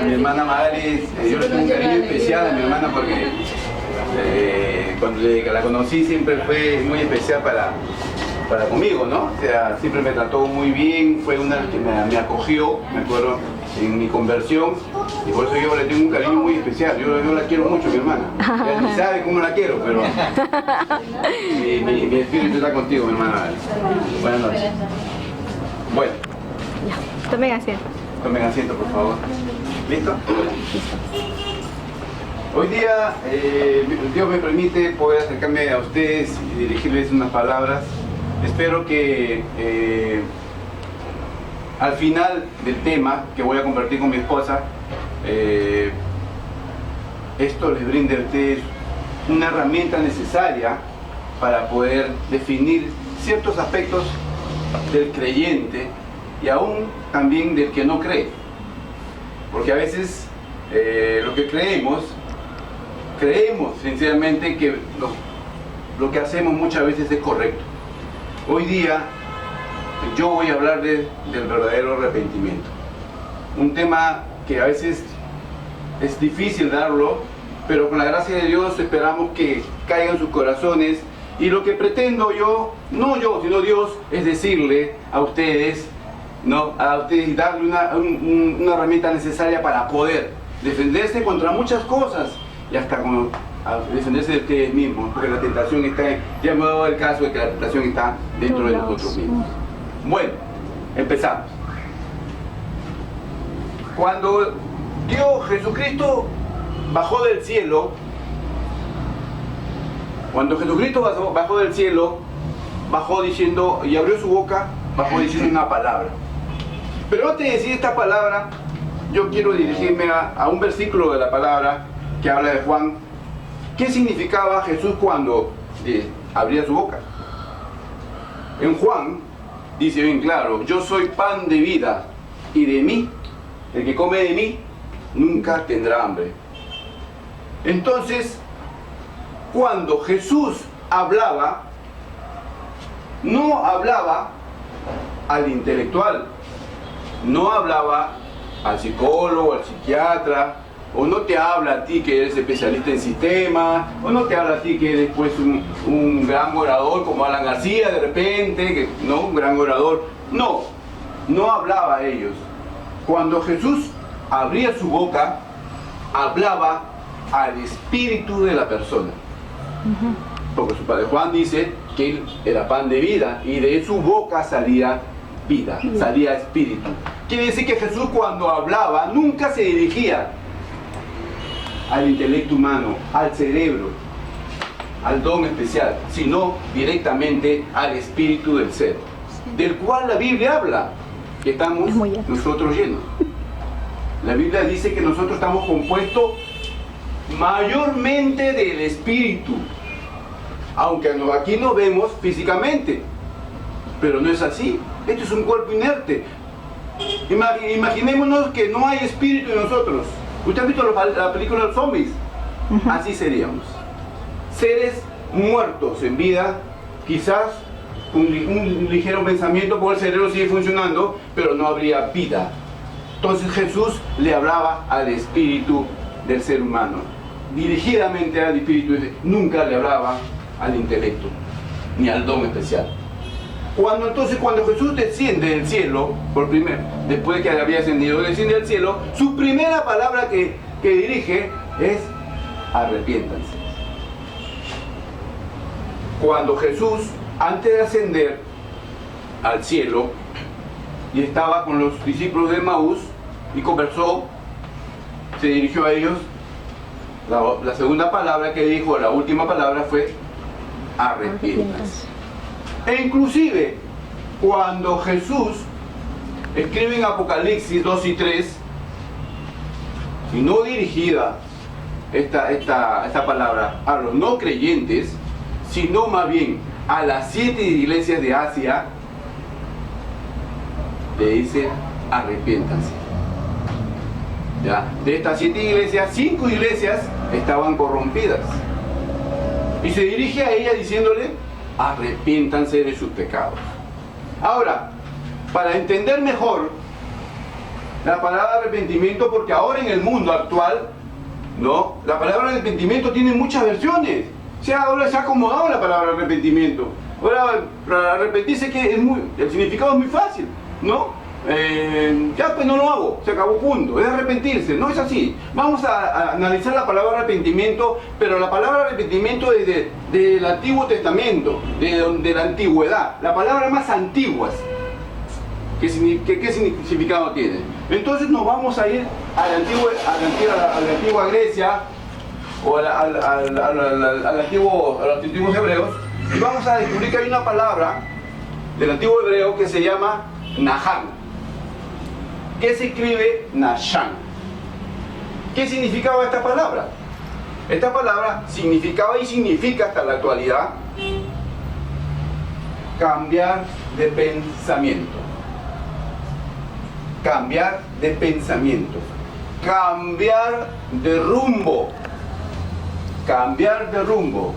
Mi hermana Magali, yo le tengo un cariño especial a mi hermana porque cuando la conocí siempre fue muy especial para conmigo, ¿no? O sea, siempre me trató muy bien, fue una que me acogió, me acuerdo, en mi conversión, y por eso yo le tengo un cariño muy especial. Yo la quiero mucho, mi hermana. Ella ni sabe cómo la quiero, pero mi espíritu está contigo, mi hermana. Buenas noches. Bueno. Ya, tomen asiento. Tomen asiento, por favor. ¿Listo? Hoy día, Dios me permite poder acercarme a ustedes y dirigirles unas palabras. Espero que al final del tema que voy a compartir con mi esposa, esto les brinde a ustedes una herramienta necesaria para poder definir ciertos aspectos del creyente y aún también del que no cree. Porque a veces lo que creemos sinceramente que lo que hacemos muchas veces es correcto. Hoy día yo voy a hablar del verdadero arrepentimiento. Un tema que a veces es difícil darlo, pero con la gracia de Dios esperamos que caiga en sus corazones. Y lo que pretendo yo, no yo, sino Dios, es decirle a ustedes, ¿no? A ustedes darle una herramienta necesaria para poder defenderse contra muchas cosas y hasta a defenderse de ustedes mismos, porque la tentación está, ya hemos dado el caso de que la tentación está dentro de nosotros mismos. Bueno, empezamos. Cuando Jesucristo bajó del cielo, bajó diciendo, y abrió su boca, bajó diciendo una palabra. Pero antes de decir esta palabra, yo quiero dirigirme a un versículo de la palabra que habla de Juan. ¿Qué significaba Jesús cuando abría su boca? En Juan dice bien claro, yo soy pan de vida, y de mí, el que come de mí, nunca tendrá hambre. Entonces, cuando Jesús hablaba, no hablaba al intelectual, no hablaba al psicólogo, al psiquiatra, o no te habla a ti que eres especialista en sistemas, o no te habla a ti que eres pues un gran orador como Alan García de repente, un gran orador. No hablaba a ellos. Cuando Jesús abría su boca, hablaba al espíritu de la persona. Porque su padre Juan dice que él era pan de vida y de su boca salía vida, salía espíritu. Quiere decir que Jesús cuando hablaba nunca se dirigía al intelecto humano, al cerebro, al don especial, sino directamente al espíritu del ser, del cual la Biblia habla, que estamos nosotros llenos. La Biblia dice que nosotros estamos compuestos mayormente del espíritu, aunque aquí nos vemos físicamente, pero no es así. Esto es un cuerpo inerte. Imaginémonos que no hay espíritu en nosotros. ¿Usted ha visto la película de los zombies? Así seríamos. Seres muertos en vida, quizás un ligero pensamiento porque el cerebro sigue funcionando, pero no habría vida. Entonces Jesús le hablaba al espíritu del ser humano, dirigidamente al espíritu, nunca le hablaba al intelecto, ni al don especial. Cuando Jesús desciende del cielo, después de que había ascendido, desciende del cielo, su primera palabra que dirige es arrepiéntanse. Cuando Jesús, antes de ascender al cielo, y estaba con los discípulos de Emaús y conversó, se dirigió a ellos, la segunda palabra que dijo, la última palabra fue arrepiéntanse. E inclusive, cuando Jesús escribe en Apocalipsis 2 y 3, y no dirigida esta palabra a los no creyentes, sino más bien a las 7 iglesias de Asia, le dice arrepiéntanse. ¿Ya? De estas 7 iglesias, 5 iglesias estaban corrompidas. Y se dirige a ella diciéndole, arrepiéntanse de sus pecados. Ahora, para entender mejor la palabra arrepentimiento porque ahora en el mundo actual, ¿no? La palabra arrepentimiento tiene muchas versiones. Ahora se ha acomodado la palabra arrepentimiento. Ahora, para arrepentirse que el significado es muy fácil, ¿no? Ya pues no lo hago, se acabó, punto. Es arrepentirse, no es así. Vamos a analizar la palabra arrepentimiento, pero la palabra arrepentimiento desde del Antiguo Testamento, de la antigüedad, la palabra más antiguas. ¿Qué significado tiene? Entonces nos vamos a ir a la antigua Grecia o a los antiguos hebreos y vamos a descubrir que hay una palabra del antiguo hebreo que se llama Nahán, que se escribe Nashán. ¿Qué significaba esta palabra? Esta palabra significaba y significa hasta la actualidad cambiar de pensamiento. Cambiar de pensamiento, cambiar de rumbo, cambiar de rumbo,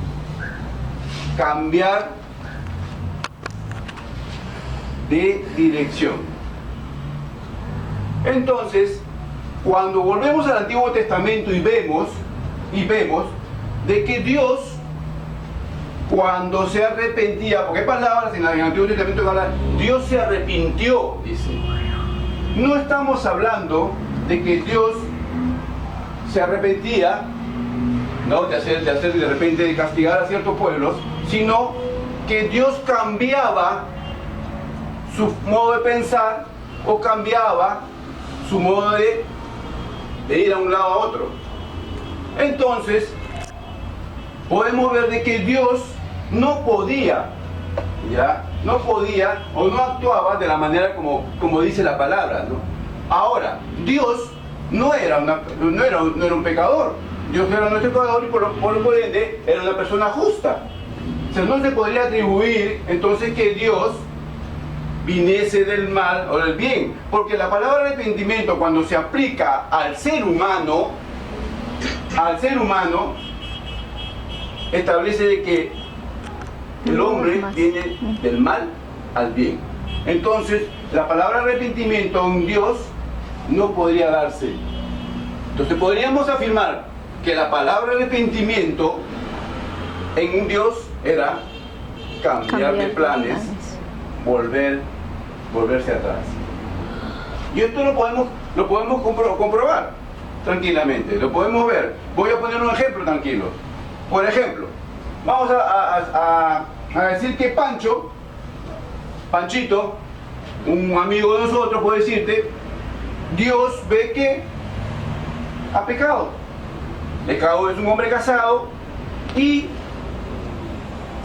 cambiar de dirección. Entonces, cuando volvemos al Antiguo Testamento y vemos de que Dios, cuando se arrepentía, porque hay palabras en el Antiguo Testamento que hablan, Dios se arrepintió, dice. No estamos hablando de que Dios se arrepentía, ¿no? de hacer de repente de castigar a ciertos pueblos, sino que Dios cambiaba su modo de pensar o cambiaba su modo de ir a un lado a otro. Entonces, podemos ver de que Dios no podía o no actuaba de la manera como dice la palabra, ¿no? Ahora, Dios no era un pecador. Dios no era nuestro pecador y por ende era una persona justa. O sea, no se podría atribuir entonces que Dios viniese del mal o del bien, porque la palabra arrepentimiento, cuando se aplica al ser humano, establece de que el hombre viene del mal al bien. Entonces, la palabra arrepentimiento en Dios no podría darse. Entonces, podríamos afirmar que la palabra arrepentimiento en un Dios era cambiar de planes, volverse atrás. Y esto lo podemos comprobar tranquilamente, lo podemos ver. Voy a poner un ejemplo tranquilo. Por ejemplo, vamos a decir que Panchito, un amigo de nosotros, puede decirte, Dios ve que ha pecado. Pecado es un hombre casado y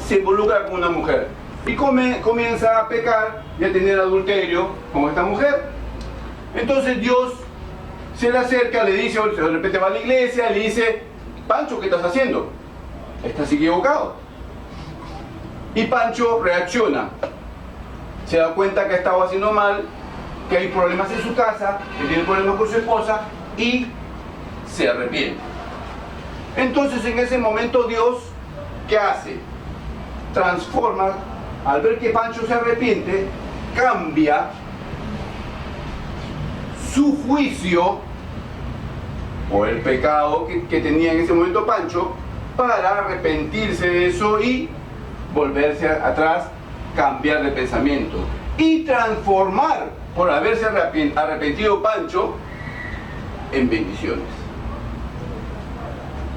se involucra con una mujer. Y comienza a pecar y a tener adulterio con esta mujer. Entonces Dios se le acerca, le dice, de repente va a la iglesia, le dice, Pancho, ¿qué estás haciendo? Estás equivocado. Y Pancho reacciona, se da cuenta que estaba haciendo mal, que hay problemas en su casa, que tiene problemas con su esposa y se arrepiente. Entonces en ese momento Dios, ¿qué hace? Transforma, al ver que Pancho se arrepiente, cambia su juicio por el pecado que tenía en ese momento Pancho, para arrepentirse de eso y volverse atrás, cambiar de pensamiento y transformar, por haberse arrepentido Pancho, en bendiciones.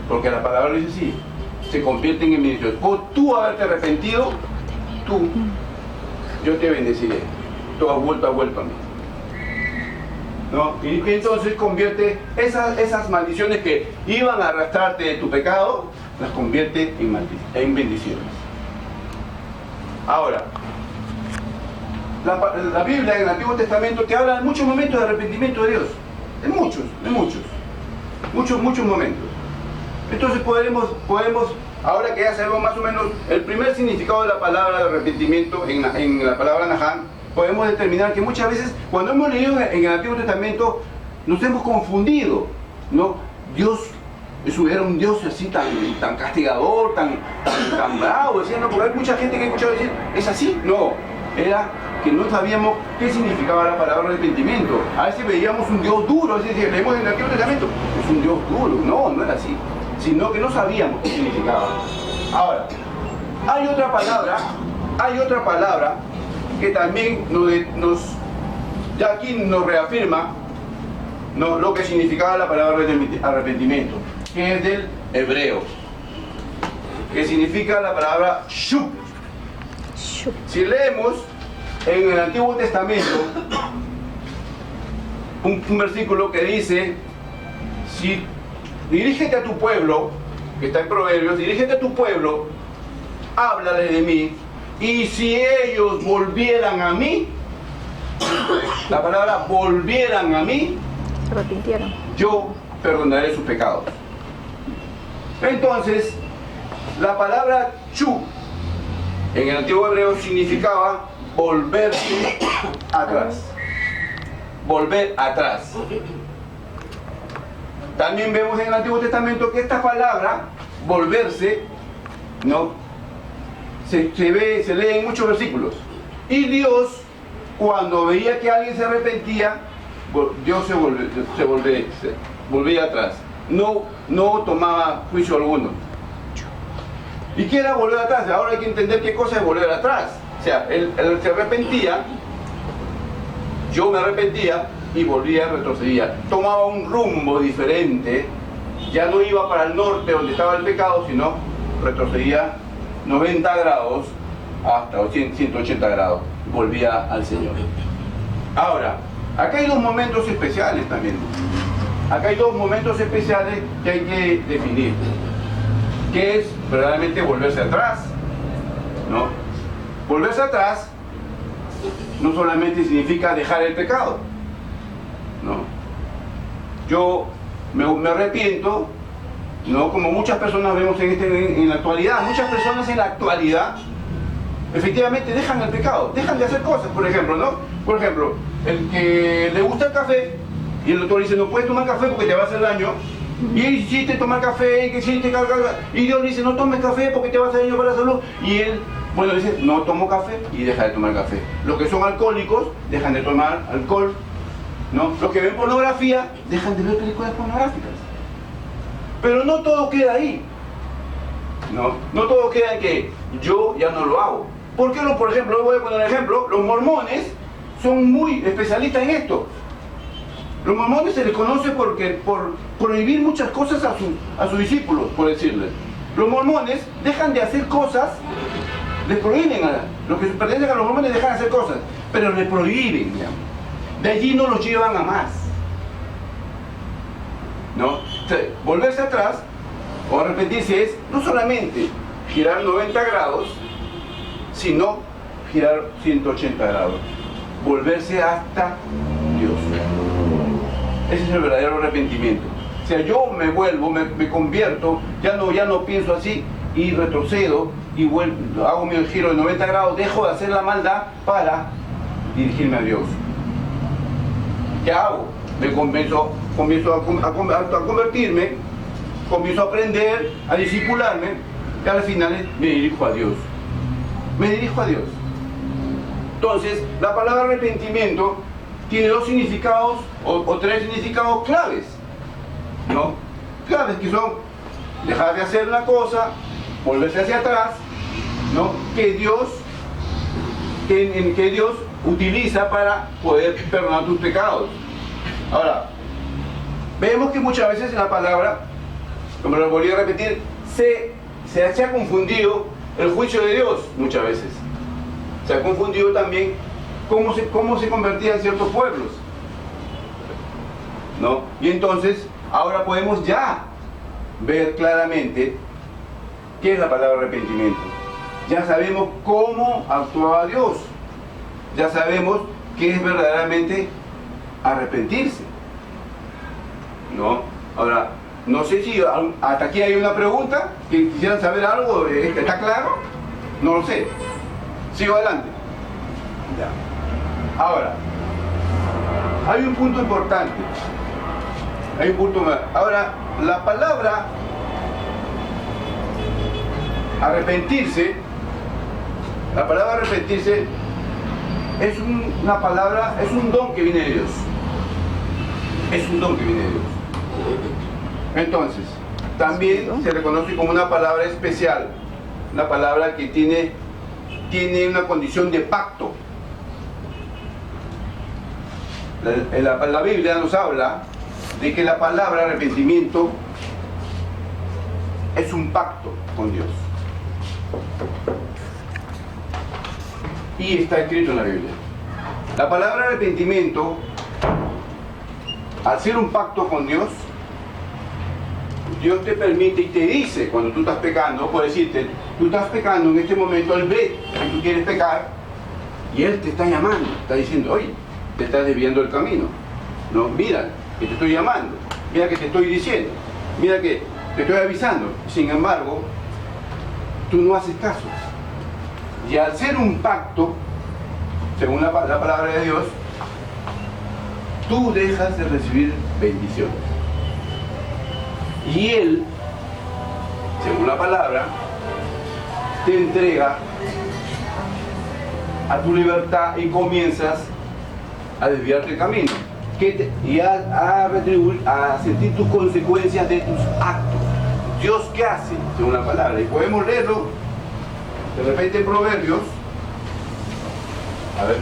Porque la palabra dice así, se convierten en bendiciones. Por tú haberte arrepentido, yo te bendeciré. Tú has vuelto a mí, ¿no? Y entonces convierte esas maldiciones que iban a arrastrarte de tu pecado, las convierte en bendiciones. Ahora, la Biblia en el Antiguo Testamento te habla en muchos momentos de arrepentimiento de Dios. En muchos momentos. Entonces podemos, ahora que ya sabemos más o menos el primer significado de la palabra de arrepentimiento en la palabra Nahán, podemos determinar que muchas veces cuando hemos leído en el Antiguo Testamento nos hemos confundido, ¿no? Dios era un Dios así tan castigador, tan bravo, decía, no, porque hay mucha gente que he escuchado decir, ¿es así? No, era que no sabíamos qué significaba la palabra arrepentimiento. A veces veíamos un Dios duro, es decir, leemos en el Antiguo Testamento, es un Dios duro. No, no era así, sino que no sabíamos qué significaba. Ahora, hay otra palabra que también ya aquí nos reafirma, ¿no?, lo que significaba la palabra arrepentimiento, que es del hebreo, que significa la palabra shub. Si leemos en el Antiguo Testamento un versículo que dice: si dirígete a tu pueblo, que está en Proverbios, dirígete a tu pueblo, háblale de mí, y si ellos volvieran a mí, la palabra volvieran a mí, se arrepintieron, yo perdonaré sus pecados. Entonces, la palabra chu en el antiguo hebreo significaba volverse atrás. Volver atrás. También vemos en el Antiguo Testamento que esta palabra, volverse, ¿no?, se lee en muchos versículos. Y Dios, cuando veía que alguien se arrepentía, Dios se volvía atrás. No tomaba juicio alguno. ¿Y qué era volver atrás? Ahora hay que entender qué cosa es volver atrás. O sea, él se arrepentía, yo me arrepentía y volvía, retrocedía. Tomaba un rumbo diferente, ya no iba para el norte donde estaba el pecado, sino retrocedía 90 grados hasta 180 grados. Volvía al Señor. Ahora, acá hay dos momentos especiales también. Acá hay dos momentos especiales que hay que definir. ¿Qué es verdaderamente volverse atrás? ¿No? Volverse atrás no solamente significa dejar el pecado, ¿no? Yo me arrepiento, ¿no?, como muchas personas vemos en la actualidad. Muchas personas en la actualidad efectivamente dejan el pecado, dejan de hacer cosas, por ejemplo, ¿no? Por ejemplo, el que le gusta el café y el doctor dice: no puedes tomar café porque te va a hacer daño. Y él insiste tomar café, y Dios dice: no tomes café porque te va a hacer daño para la salud. Y él, bueno, dice: no tomo café, y deja de tomar café. Los que son alcohólicos dejan de tomar alcohol, ¿no? Los que ven pornografía dejan de ver películas pornográficas. Pero no todo queda ahí, ¿no? No todo queda en que yo ya no lo hago. ¿Por qué por ejemplo, voy a poner un ejemplo? Los mormones son muy especialistas en esto. Los mormones se les conoce por prohibir muchas cosas a sus discípulos, por decirles. Los mormones dejan de hacer cosas, les prohíben los que pertenecen a los mormones dejan de hacer cosas, pero les prohíben, digamos. De allí no los llevan a más, ¿no? Entonces, volverse atrás o arrepentirse es no solamente girar 90 grados, sino girar 180 grados. Volverse hasta Dios. Ese es el verdadero arrepentimiento. O sea, yo me vuelvo, me convierto, ya no pienso así y retrocedo y hago mi giro de 90 grados, dejo de hacer la maldad para dirigirme a Dios. ¿Qué hago? Comienzo a convertirme, comienzo a aprender, a discipularme y al final me dirijo a Dios. Me dirijo a Dios. Entonces, la palabra arrepentimiento tiene dos significados o tres significados claves, ¿no? Claves que son dejar de hacer una cosa, volverse hacia atrás, ¿no? Que Dios utiliza para poder perdonar tus pecados. Ahora, vemos que muchas veces en la palabra, como lo volví a repetir, se ha confundido el juicio de Dios muchas veces. Se ha confundido también cómo se convertían ciertos pueblos, ¿no? Y entonces, ahora podemos ya ver claramente qué es la palabra arrepentimiento. Ya sabemos cómo actuaba Dios. Ya sabemos qué es verdaderamente arrepentirse, ¿no? Ahora, no sé si hasta aquí hay una pregunta, que quisieran saber algo, ¿está claro? No lo sé. Sigo adelante. Ya. Ahora, hay un punto importante. Hay un punto más. Ahora, la palabra arrepentirse es una palabra, es un don que viene de Dios. Es un don que viene de Dios. Entonces, también se reconoce como una palabra especial, una palabra que tiene una condición de pacto. La Biblia nos habla de que la palabra arrepentimiento es un pacto con Dios. Y está escrito en la Biblia. La palabra arrepentimiento, al ser un pacto con Dios, Dios te permite y te dice cuando tú estás pecando, puede decirte, tú estás pecando en este momento, Él ve que tú quieres pecar y Él te está llamando, está diciendo, oye, te estás desviando del camino. No, mira que te estoy llamando, mira que te estoy diciendo, mira que te estoy avisando. Sin embargo, tú no haces caso. Y al ser un pacto, según la palabra de Dios, tú dejas de recibir bendiciones. Y Él, según la palabra, te entrega a tu libertad y comienzas a desviarte el camino y a sentir tus consecuencias de tus actos. Dios, ¿qué hace? Según la palabra. Y podemos leerlo de repente en Proverbios. A ver.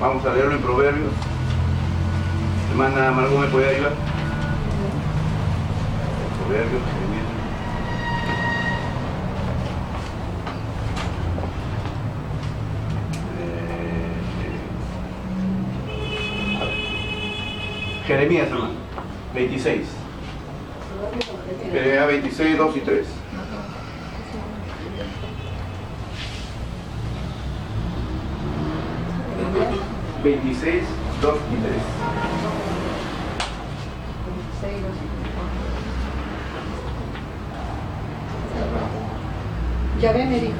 Vamos a leerlo en Proverbios. Hermana Margot, ¿me puede ayudar? Proverbios. Jeremías, hermano, 26. Jeremías 26, 2 y 3. ...26, 2 y 3. Yahvé me dijo,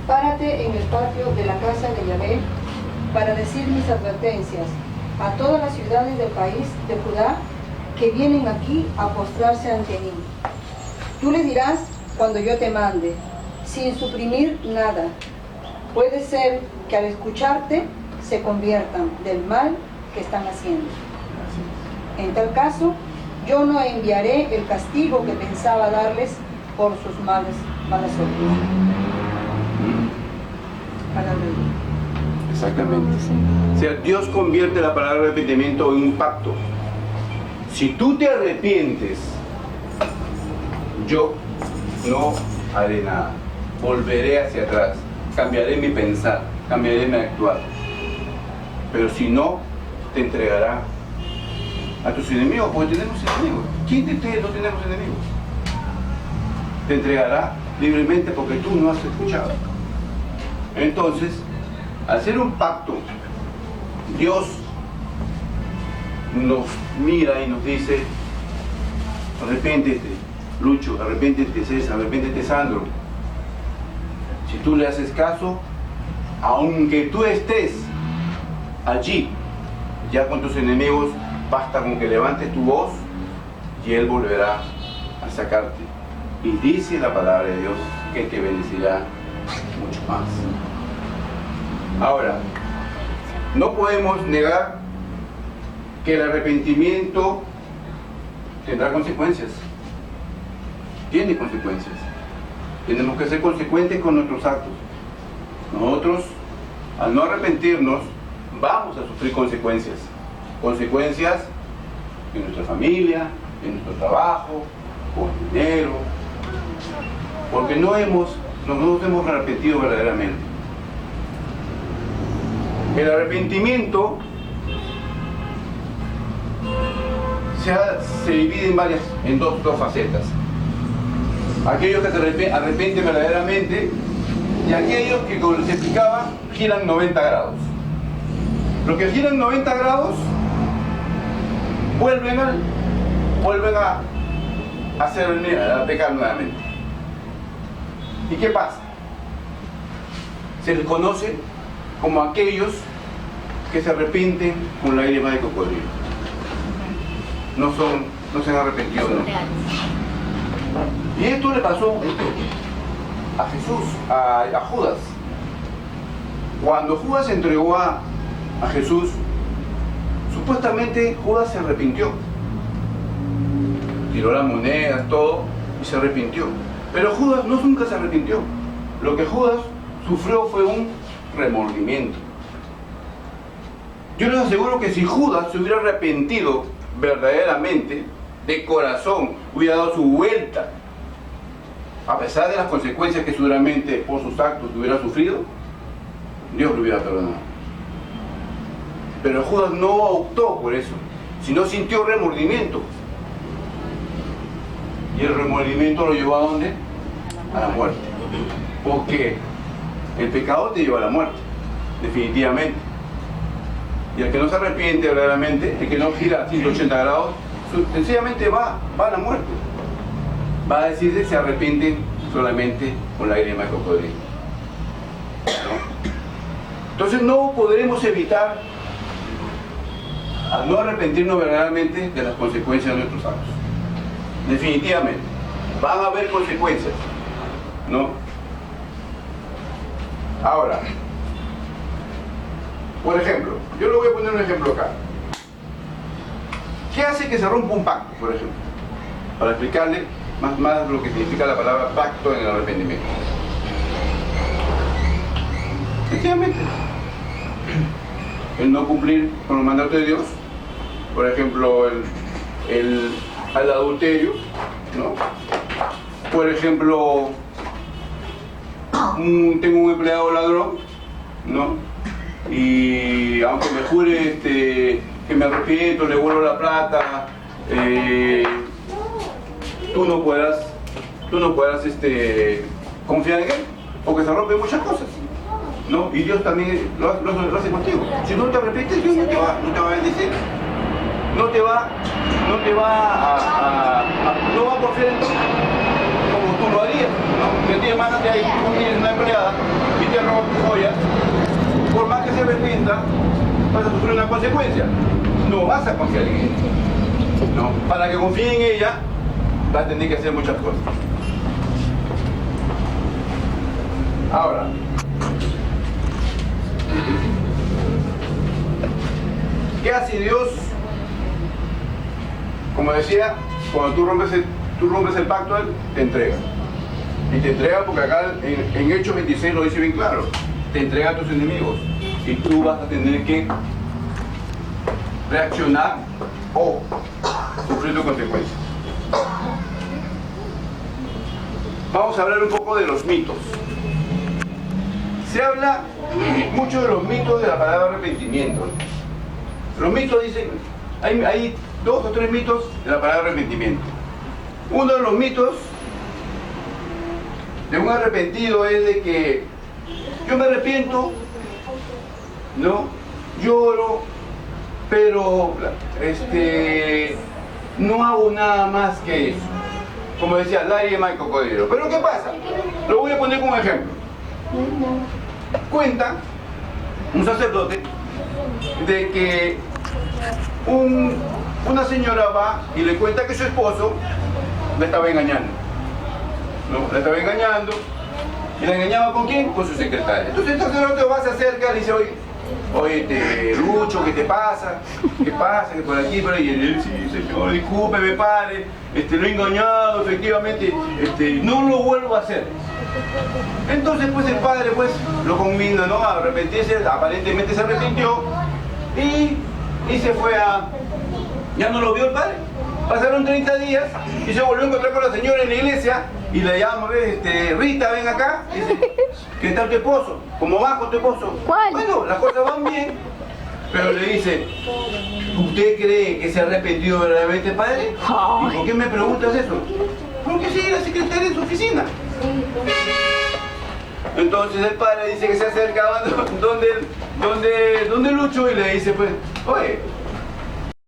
párate en el patio de la casa de Yahvé para decir mis advertencias a todas las ciudades del país de Judá que vienen aquí a postrarse ante mí. Tú les dirás cuando yo te mande, sin suprimir nada. Puede ser que al escucharte se conviertan del mal que están haciendo. En tal caso, yo no enviaré el castigo que pensaba darles por sus malas obras. Palabra de Dios. Exactamente. O sea, Dios convierte la palabra arrepentimiento en un pacto. Si tú te arrepientes, yo no haré nada. Volveré hacia atrás. Cambiaré mi pensar. Cambiaré mi actuar. Pero si no, te entregará a tus enemigos, porque tenemos enemigos. ¿Quién de ustedes no tenemos enemigos? Te entregará libremente porque tú no has escuchado. Entonces, al ser un pacto, Dios nos mira y nos dice, arrepéntete, Lucho, arrepéntete, César, arrepéntete, Sandro. Si tú le haces caso, aunque tú estés allí, ya con tus enemigos, basta con que levantes tu voz y Él volverá a sacarte. Y dice la palabra de Dios que te bendecirá mucho más. Ahora, no podemos negar que el arrepentimiento tendrá consecuencias. Tiene consecuencias. Tenemos que ser consecuentes con nuestros actos. Nosotros, al no arrepentirnos, vamos a sufrir consecuencias. Consecuencias en nuestra familia, en nuestro trabajo, con dinero, porque no nos hemos arrepentido verdaderamente. El arrepentimiento se divide en dos facetas. Aquellos que se arrepienten verdaderamente y aquellos que, como les explicaba, giran 90 grados. Los que giran 90 grados vuelven a pecar nuevamente. ¿Y qué pasa? Se les conoce como aquellos que se arrepienten con lágrimas de cocodrilo. No se han arrepentido, ¿no? Y esto le pasó a Jesús, a Judas. Cuando Judas entregó a Jesús, supuestamente Judas se arrepintió. Tiró las monedas, todo, y se arrepintió. Pero Judas nunca se arrepintió. Lo que Judas sufrió fue un remordimiento. Yo les aseguro que si Judas se hubiera arrepentido verdaderamente, de corazón, hubiera dado su vuelta, a pesar de las consecuencias que seguramente por sus actos hubiera sufrido, Dios lo hubiera perdonado. Pero Judas no optó por eso, sino sintió remordimiento. Y el remordimiento lo llevó ¿a dónde? A la muerte. Porque el pecado te lleva a la muerte, definitivamente. Y el que no se arrepiente verdaderamente, el que no gira a 180 grados, sencillamente va a la muerte. Va a decir que se arrepienten solamente con lágrima de cocodrilo. ¿No? Entonces no podremos evitar al no arrepentirnos verdaderamente de las consecuencias de nuestros actos. Definitivamente. Van a haber consecuencias, ¿no? Ahora, por ejemplo, yo le voy a poner un ejemplo acá. ¿Qué hace que se rompa un pacto, por ejemplo? Para explicarle más lo que significa la palabra pacto en el arrepentimiento. Sencillamente, el no cumplir con los mandatos de Dios, por ejemplo, el adulterio, ¿no? Por ejemplo, tengo un empleado ladrón, ¿no? Y aunque me jure que me arrepiento, le vuelvo la plata, tú no puedas confiar en él, porque se rompen muchas cosas, ¿no? Y Dios también lo hace contigo. Si no te arrepientes, Dios no te va a bendecir, no va a confiar en ti como tú lo harías, ¿no? Que tienes manos de ahí, tú tienes una empleada y te roba tu joya, por más que se arrepienta, vas a sufrir una consecuencia. No vas a confiar en ella, ¿no? Para que confíe en ella, vas a tener que hacer muchas cosas. Ahora, ¿qué hace Dios? Como decía, cuando tú rompes el pacto, Él te entrega. Y te entrega porque acá en Hechos 26 lo dice bien claro. Te entrega a tus enemigos. Y tú vas a tener que reaccionar o sufrir tus consecuencias. Vamos a hablar un poco de los mitos. Se habla mucho de los mitos de la palabra arrepentimiento. Los mitos dicen, hay 2 o 3 mitos de la palabra arrepentimiento. Uno de los mitos de un arrepentido es de que yo me arrepiento, ¿no? Lloro, pero no hago nada más que eso. Como decía, lágrima de cocodrilo. Pero ¿qué pasa? Lo voy a poner como ejemplo. Cuenta un sacerdote de que una señora va y le cuenta que su esposo la estaba engañando, ¿no? La estaba engañando. ¿Y la engañaba con quién? Con su secretaria. Entonces el sacerdote va, se acerca y le dice, oye, Lucho, ¿qué te pasa? ¿Qué pasa? Que por aquí, por ahí. Y él, sí, señor, discúlpeme, padre, lo he engañado, efectivamente, no lo vuelvo a hacer. Entonces, pues el padre, pues, lo convino, ¿no? A arrepentirse, aparentemente se arrepintió y se fue a... Ya no lo vio el padre. Pasaron 30 días y se volvió a encontrar con la señora en la iglesia y le llama, Rita, ven acá. Dice, ¿qué tal tu esposo? ¿Cómo va con tu esposo? ¿Cuál? Bueno, las cosas van bien. Pero le dice, ¿usted cree que se ha arrepentido verdaderamente, padre? ¿Y por qué me preguntas eso? Porque sí, la secretaria en su oficina. Entonces el padre dice que se acercaba donde Lucho y le dice, pues, oye,